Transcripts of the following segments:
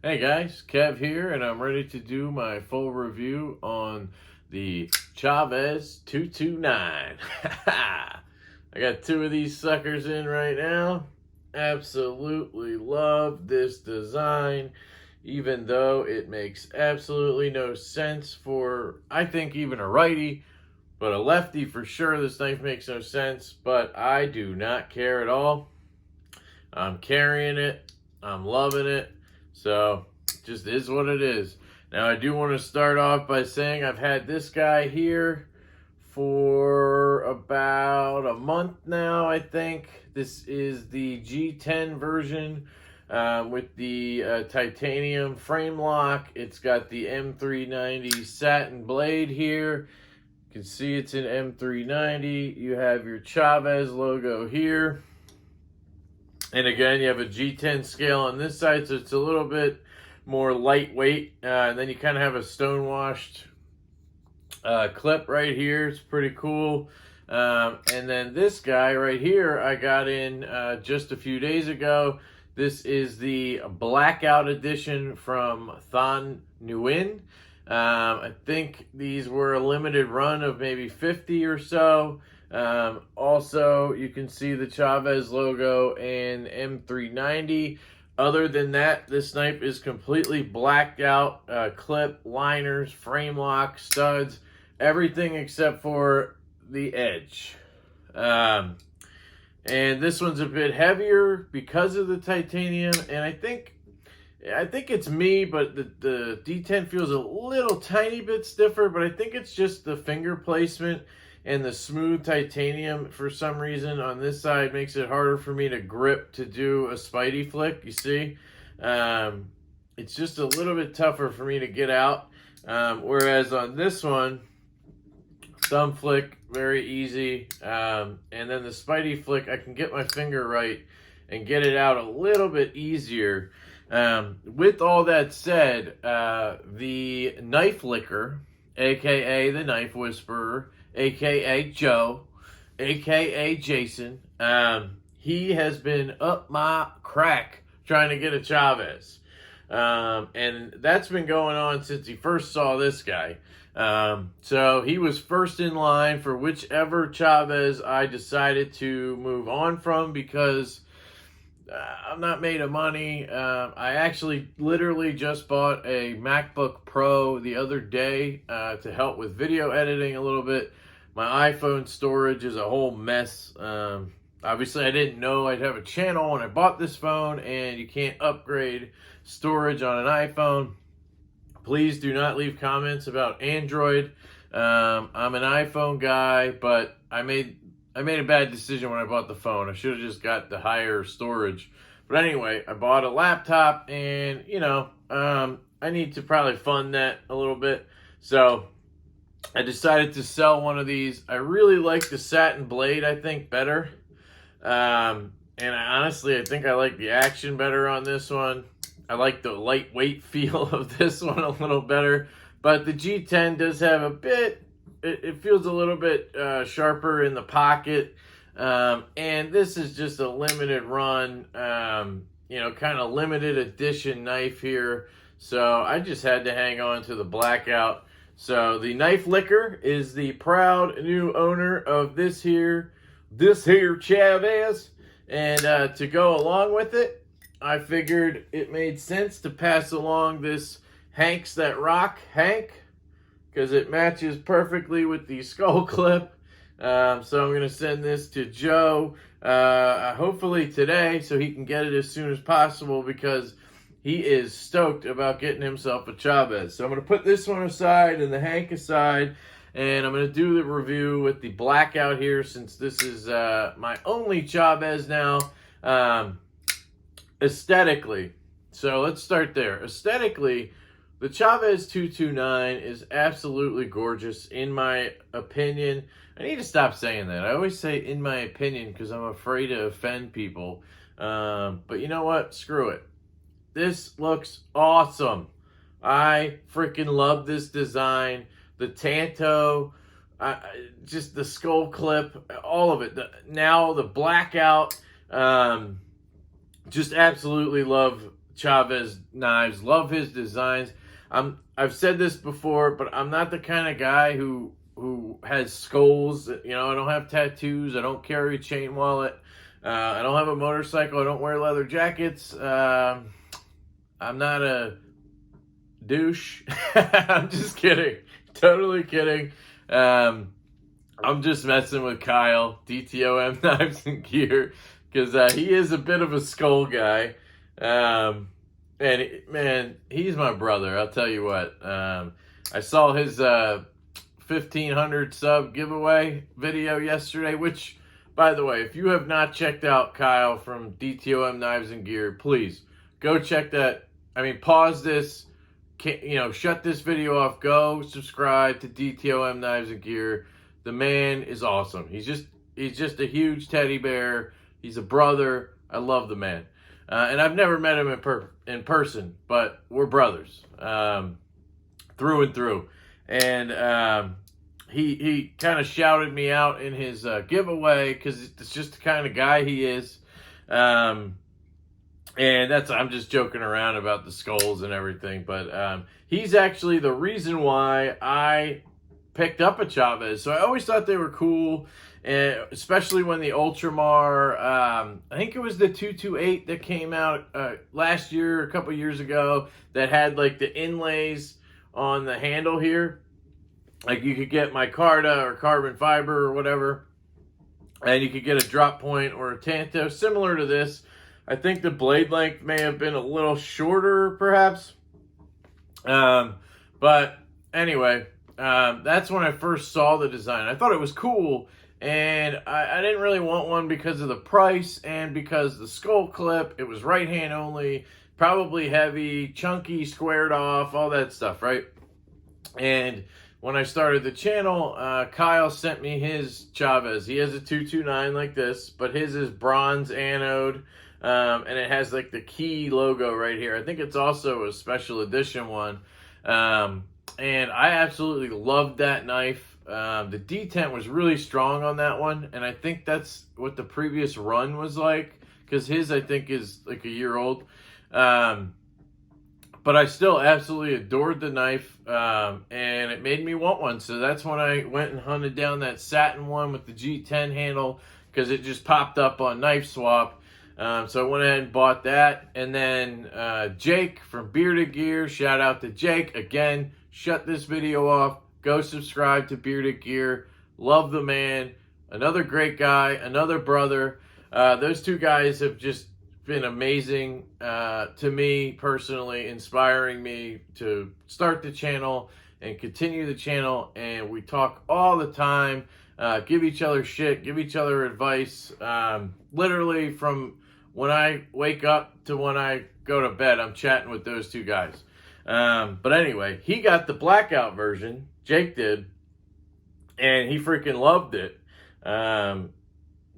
Hey guys, Kev here, and I'm ready to do my full review on the Chaves 229. I got two of these suckers in right now. Absolutely love this design, even though it makes absolutely no sense for, I think, even a righty, but a lefty for sure. This knife makes no sense, but I do not care at all. I'm carrying it. I'm loving it. So, just is what it is. Now, I do want to start off by saying I've had this guy here for about a month now, I think. This is the G10 version with the titanium frame lock. It's got the M390 satin blade here. You can see it's in M390. You have your Chaves logo here. And again, you have a G10 scale on this side, so it's a little bit more lightweight. And then you kind of have a stonewashed clip right here. It's pretty cool. And then this guy right here, I got in just a few days ago. This is the Blackout Edition from Thanh Nguyen. I think these were a limited run of maybe 50 or so. Also, you can see the Chaves logo and M390. Other than that, this knife is completely blacked out. Clip, liners, frame lock, studs, everything except for the edge. And this one's a bit heavier because of the titanium, and I think it's me, but the D10 feels a little tiny bit stiffer, but I think it's just the finger placement and the smooth titanium for some reason on this side makes it harder for me to grip to do a Spidey flick, you see? It's just a little bit tougher for me to get out, whereas on this one, thumb flick, very easy, and then the Spidey flick, I can get my finger right and get it out a little bit easier. With all that said, the knife licker, aka the knife whisperer, aka Joe, aka Jason, he has been up my crack trying to get a Chaves. And that's been going on since he first saw this guy. So he was first in line for whichever Chaves I decided to move on from because I'm not made of money. I actually literally just bought a MacBook Pro the other day to help with video editing a little bit. My iPhone storage is a whole mess. Obviously, I didn't know I'd have a channel when I bought this phone, and you can't upgrade storage on an iPhone. Please do not leave comments about Android. I'm an iPhone guy, but I made a bad decision when I bought the phone. I should have just got the higher storage. But anyway, I bought a laptop, and, I need to probably fund that a little bit. So I decided to sell one of these. I really like the satin blade, I think, better. And I think I like the action better on this one. I like the lightweight feel of this one a little better. But the G10 does have a bit, it feels a little bit sharper in the pocket. And this is just a limited run, kind of limited edition knife here. So I just had to hang on to the Blackout. So the knife licker is the proud new owner of this here Chaves. And to go along with it, I figured it made sense to pass along this Hanks That Rock Hank, because it matches perfectly with the skull clip. So I'm going to send this to Joe, hopefully today, so he can get it as soon as possible, because he is stoked about getting himself a Chaves. So I'm going to put this one aside and the Hank aside, and I'm going to do the review with the Blackout here, since this is my only Chaves now. Aesthetically, so let's start there. Aesthetically, the Chaves 229 is absolutely gorgeous, in my opinion. I need to stop saying that. I always say in my opinion because I'm afraid to offend people. But you know what? Screw it. This looks awesome. I freaking love this design. The Tanto, just the skull clip, all of it. Now the Blackout, just absolutely love Chaves knives. Love his designs. I've said this before, but I'm not the kind of guy who has skulls. You know, I don't have tattoos. I don't carry a chain wallet. I don't have a motorcycle. I don't wear leather jackets. I'm not a douche. I'm just kidding. Totally kidding. I'm just messing with Kyle, DTOM Knives and Gear, because he is a bit of a skull guy. And man, he's my brother. I'll tell you what. I saw his 1,500 sub giveaway video yesterday, which, by the way, if you have not checked out Kyle from DTOM Knives and Gear, please go check that. I mean, pause this, shut this video off, go subscribe to DTOM Knives and Gear. The man is awesome. He's just a huge teddy bear. He's a brother. I love the man. And I've never met him in person, but we're brothers through and through. And he kind of shouted me out in his giveaway because it's just the kind of guy he is. And I'm just joking around about the skulls and everything, but he's actually the reason why I picked up a Chaves. So I always thought they were cool, and especially when the Ultramar, I think it was the 228 that came out last year, a couple years ago, that had like the inlays on the handle here. Like you could get micarta or carbon fiber or whatever, and you could get a drop point or a tanto similar to this. I think the blade length may have been a little shorter, perhaps. But anyway, that's when I first saw the design. I thought it was cool, and I didn't really want one because of the price and because the skull clip. It was right hand only, probably heavy, chunky, squared off, all that stuff, right? And when I started the channel, Kyle sent me his Chaves. He has a 229 like this, but his is bronze anode, and it has like the key logo right here. I think it's also a special edition one. And I absolutely loved that knife. The detent was really strong on that one, and I think that's what the previous run was like, because his, I think, is like a year old. But I still absolutely adored the knife, and it made me want one. So that's when I went and hunted down that satin one with the G10 handle, because it just popped up on Knife Swap. So I went ahead and bought that. And then Jake from Bearded Gear, shout out to Jake. Again, shut this video off. Go subscribe to Bearded Gear. Love the man. Another great guy. Another brother. Those two guys have just been amazing to me personally, inspiring me to start the channel and continue the channel. And we talk all the time, give each other shit, give each other advice. Literally from when I wake up to when I go to bed, I'm chatting with those two guys. But anyway, he got the blackout version, Jake did, and he freaking loved it.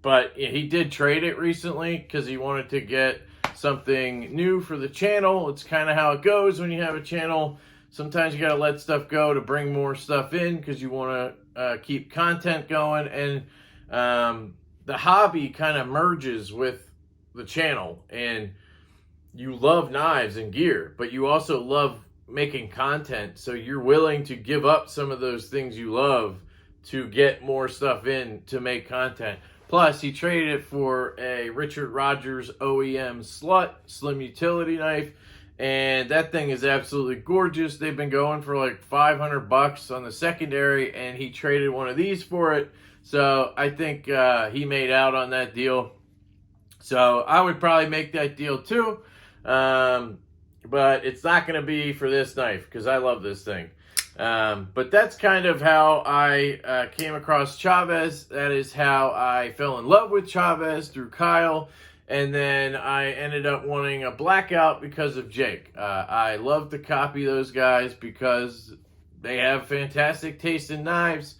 But he did trade it recently because he wanted to get something new for the channel. It's kind of how it goes when you have a channel. Sometimes you got to let stuff go to bring more stuff in because you want to keep content going. And the hobby kind of merges with the channel. And you love knives and gear, but you also love making content. So you're willing to give up some of those things you love to get more stuff in to make content. Plus, he traded it for a Richard Rogers OEM Slim Utility Knife, and that thing is absolutely gorgeous. They've been going for like $500 on the secondary, and he traded one of these for it. So I think he made out on that deal. So I would probably make that deal too, but it's not going to be for this knife because I love this thing. But that's kind of how I came across Chaves. That is how I fell in love with Chaves, through Kyle. And then I ended up wanting a blackout because of Jake. I love to copy those guys because they have fantastic taste in knives.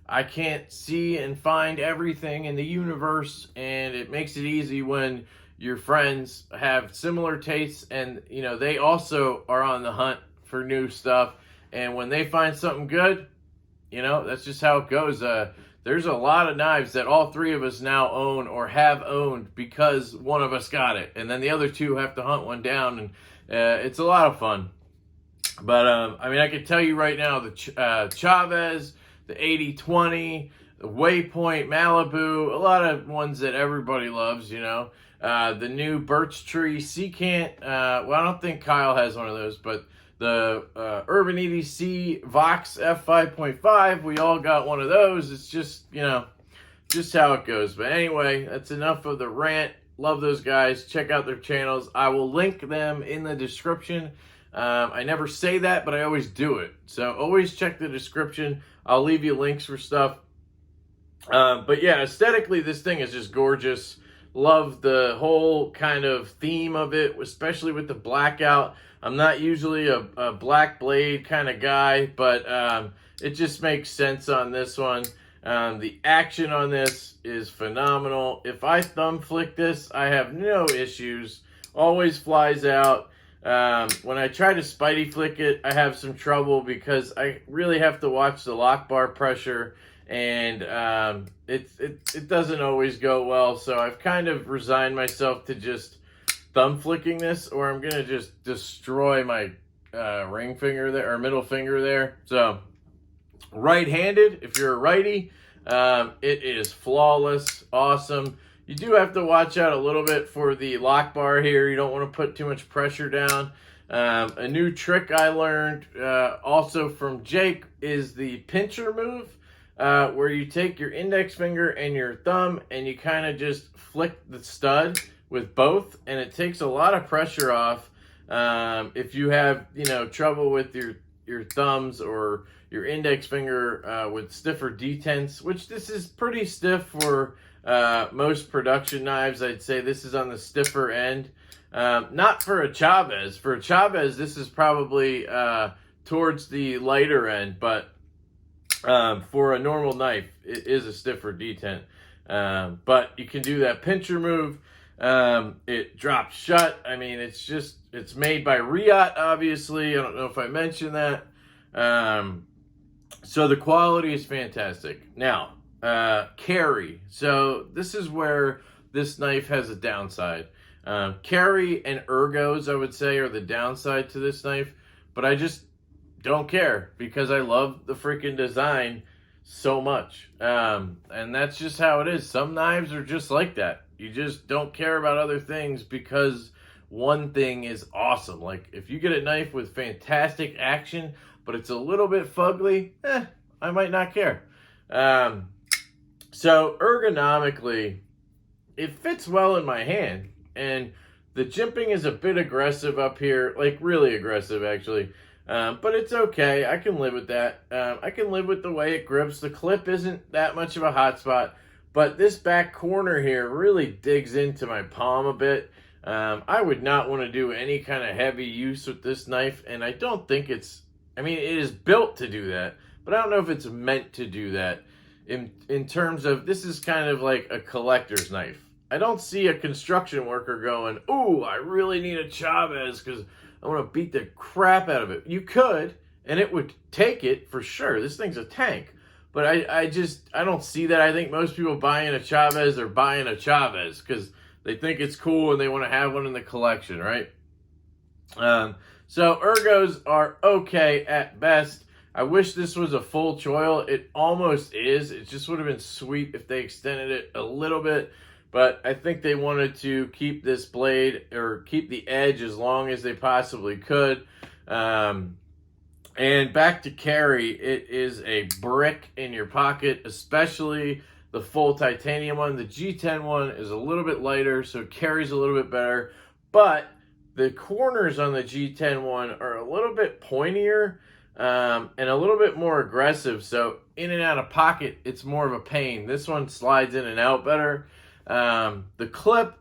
I can't see and find everything in the universe, and it makes it easy when your friends have similar tastes, and you know they also are on the hunt for new stuff. And when they find something good, you know, that's just how it goes. there's a lot of knives that all three of us now own or have owned because one of us got it, and then the other two have to hunt one down, and it's a lot of fun. But I mean, I can tell you right now, the Chaves, the 80-20, the Waypoint, Malibu, a lot of ones that everybody loves, you know. The new Birch Tree Secant. Well, I don't think Kyle has one of those, but the Urban EDC Vox F5.5, we all got one of those. It's just, you know, just how it goes. But anyway, that's enough of the rant. Love those guys. Check out their channels. I will link them in the description. I never say that, but I always do it. So always check the description. I'll leave you links for stuff. But yeah, aesthetically, this thing is just gorgeous. Love the whole kind of theme of it, especially with the blackout. I'm not usually a black blade kind of guy, but it just makes sense on this one. The action on this is phenomenal. If I thumb flick this, I have no issues. Always flies out. When I try to spidey flick it, I have some trouble because I really have to watch the lock bar pressure, and it doesn't always go well. So I've kind of resigned myself to just thumb flicking this, or I'm gonna just destroy my ring finger there, or middle finger there. So right-handed, if you're a righty, it is flawless, awesome. You do have to watch out a little bit for the lock bar here. You don't want to put too much pressure down. A new trick I learned also from Jake is the pincher move, where you take your index finger and your thumb and you kind of just flick the stud with both, and it takes a lot of pressure off. If you have, you know, trouble with your thumbs or your index finger with stiffer detents, which this is pretty stiff for most production knives. I'd say this is on the stiffer end. Not for a Chaves. For a Chaves, this is probably towards the lighter end, but for a normal knife, it is a stiffer detent. But you can do that pincher move. It drops shut. I mean, it's made by Riot, obviously. I don't know if I mentioned that. So the quality is fantastic. Now, carry. So this is where this knife has a downside. Carry and ergos, I would say, are the downside to this knife, but I just don't care because I love the freaking design so much. And that's just how it is. Some knives are just like that. You just don't care about other things because one thing is awesome. Like if you get a knife with fantastic action, but it's a little bit fugly, I might not care. So ergonomically, it fits well in my hand, and the jimping is a bit aggressive up here, like really aggressive actually. But it's okay. I can live with that. I can live with the way it grips. The clip isn't that much of a hot spot, but this back corner here really digs into my palm a bit. I would not want to do any kind of heavy use with this knife, and I don't think it's, I mean, it is built to do that, but I don't know if it's meant to do that in terms of, this is kind of like a collector's knife. I don't see a construction worker going, ooh, I really need a Chaves because I want to beat the crap out of it. You could, and it would take it for sure. This thing's a tank. But I don't see that. I think most people buying a Chaves are buying a Chaves because they think it's cool and they want to have one in the collection, right? So ergos are okay at best. I wish this was a full choil. It almost is. It just would have been sweet if they extended it a little bit. But I think they wanted to keep this blade, or keep the edge as long as they possibly could. And back to carry, it is a brick in your pocket, especially the full titanium one. The G10 one is a little bit lighter, so it carries a little bit better. But the corners on the G10 one are a little bit pointier and a little bit more aggressive. So in and out of pocket, it's more of a pain. This one slides in and out better. The clip,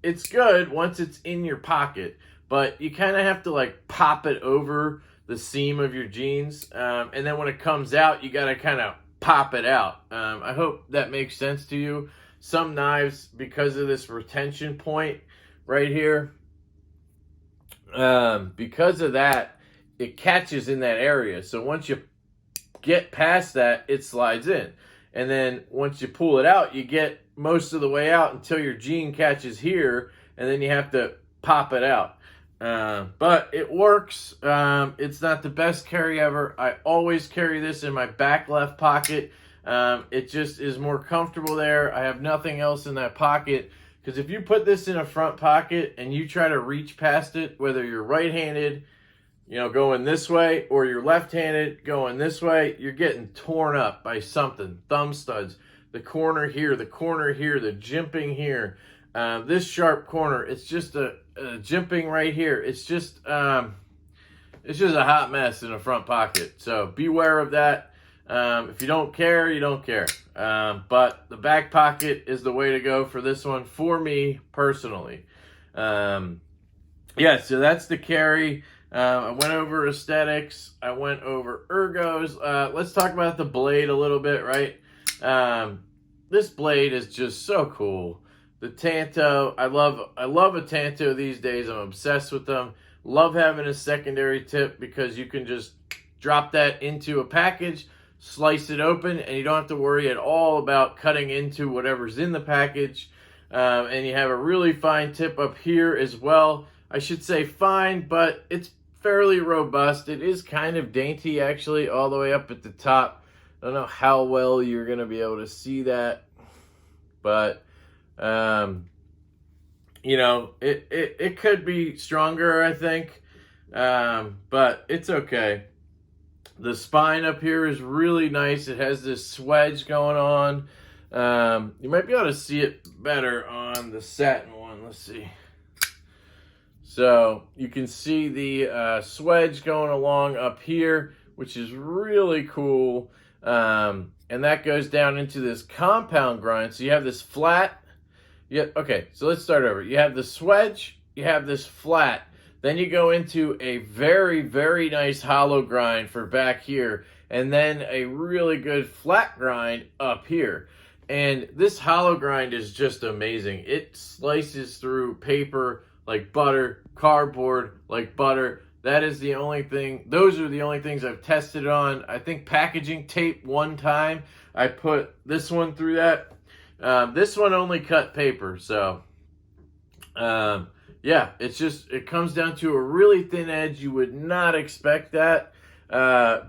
it's good once it's in your pocket, but you kind of have to like pop it over the seam of your jeans. And then when it comes out, you got to kind of pop it out. I hope that makes sense to you. Some knives, because of this retention point right here, because of that, it catches in that area. So once you get past that, it slides in. And then once you pull it out, you get most of the way out until your jean catches here, and then you have to pop it out. But it works. It's not the best carry ever. I always carry this in my back left pocket. It just is more comfortable there. I have nothing else in that pocket, because if you put this in a front pocket and you try to reach past it, whether you're right-handed, going this way, or you're left-handed going this way, you're getting torn up by something. Thumb studs, the corner here, the jimping here, this sharp corner. It's just a jimping right here. It's just a hot mess in a front pocket. So beware of that. If you don't care, you don't care. But the back pocket is the way to go for this one, for me personally. Yeah, so that's the carry. I went over aesthetics. I went over ergos. Let's talk about the blade a little bit, right? This blade is just so cool. The Tanto, I love a Tanto these days. I'm obsessed with them. Love having a secondary tip, because you can just drop that into a package, slice it open, and you don't have to worry at all about cutting into whatever's in the package. And you have a really fine tip up here as well. I should say fine, but it's fairly robust. It is kind of dainty, actually, all the way up at the top. I don't know how well you're going to be able to see that, but it could be stronger, I think, but it's okay. The spine up here is really nice. It has this swedge going on. You might be able to see it better on the satin one. Let's see. So you can see the swedge going along up here, which is really cool. And that goes down into this compound grind. So you have this flat. Okay, so let's start over. You have the swedge, you have this flat. Then you go into a very, very nice hollow grind for back here. And then a really good flat grind up here. And this hollow grind is just amazing. It slices through paper like butter, cardboard like butter. That is the only thing. Those are the only things I've tested on. I think packaging tape one time. I put this one through that. This one only cut paper. So, yeah, it comes down to a really thin edge. You would not expect that,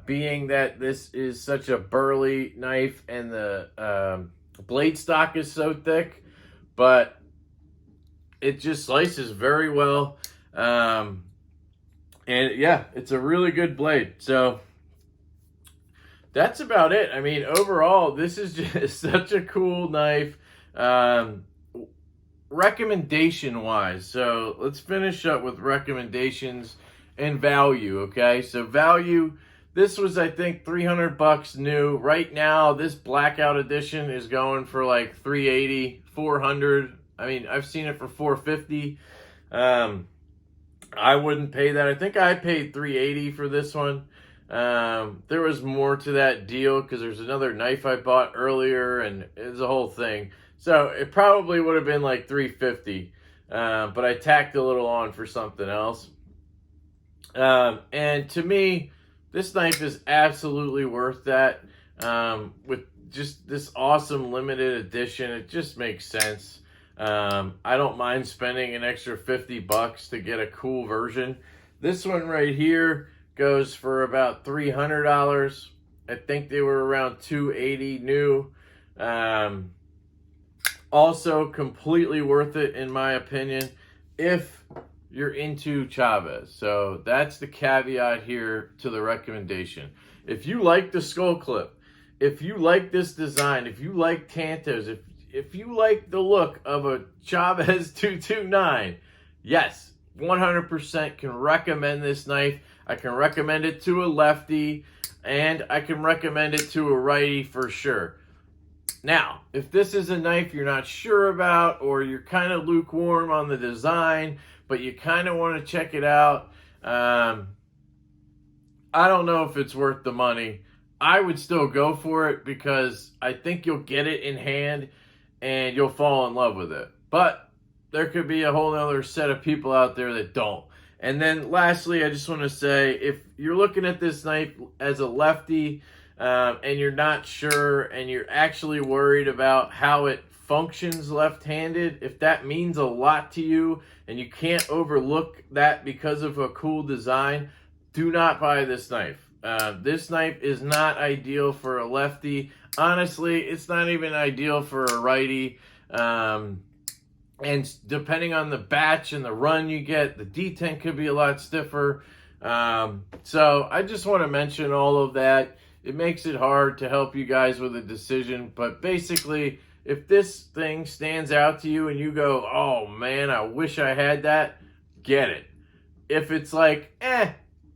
being that this is such a burly knife and the blade stock is so thick. But it just slices very well. And yeah, it's a really good blade. So that's about it. I mean, overall, this is just such a cool knife. Recommendation wise, so let's finish up with recommendations and value. Okay, so value, this was, I think, $300 new. Right now, this blackout edition is going for like $380, $400. I mean, I've seen it for $450. I wouldn't pay that. I think I paid $380 for this one. There was more to that deal because there's another knife I bought earlier, and it's a whole thing. So it probably would have been like $350, but I tacked a little on for something else. And to me, this knife is absolutely worth that. With just this awesome limited edition, it just makes sense. I don't mind spending an extra $50 to get a cool version. This one right here goes for about $300. I think they were around $280 new. Also completely worth it in my opinion if you're into Chaves. So that's the caveat here to the recommendation. If you like the skull clip, if you like this design, if you like Tantos, if you like the look of a Chaves 229, yes, 100% can recommend this knife. I can recommend it to a lefty, and I can recommend it to a righty for sure. Now, if this is a knife you're not sure about, or you're kind of lukewarm on the design, but you kind of want to check it out, I don't know if it's worth the money. I would still go for it because I think you'll get it in hand and you'll fall in love with it. But there could be a whole other set of people out there that don't. And then lastly, I just want to say, if you're looking at this knife as a lefty, and you're not sure and you're actually worried about how it functions left-handed, if that means a lot to you and you can't overlook that because of a cool design, do not buy this knife. This knife is not ideal for a lefty. Honestly, it's not even ideal for a righty. And depending on the batch and the run you get, the detent could be a lot stiffer. So I just want to mention all of that. It makes it hard to help you guys with a decision. But basically, if this thing stands out to you and you go, oh man, I wish I had that, get it. If it's like,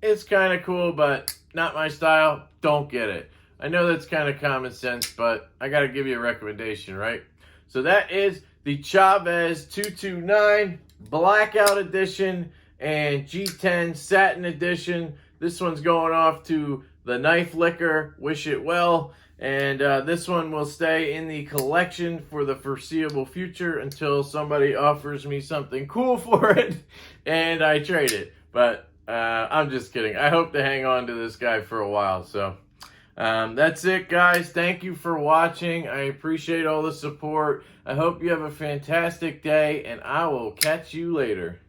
it's kind of cool, but not my style, don't get it. I know that's kind of common sense, but I got to give you a recommendation, right? So that is the Chaves 229 Blackout Edition and G10 Satin Edition. This one's going off to the Knife Licker. Wish it well. And this one will stay in the collection for the foreseeable future until somebody offers me something cool for it and I trade it. But I'm just kidding. I hope to hang on to this guy for a while. So that's it, guys. Thank you for watching. I appreciate all the support. I hope you have a fantastic day, and I will catch you later.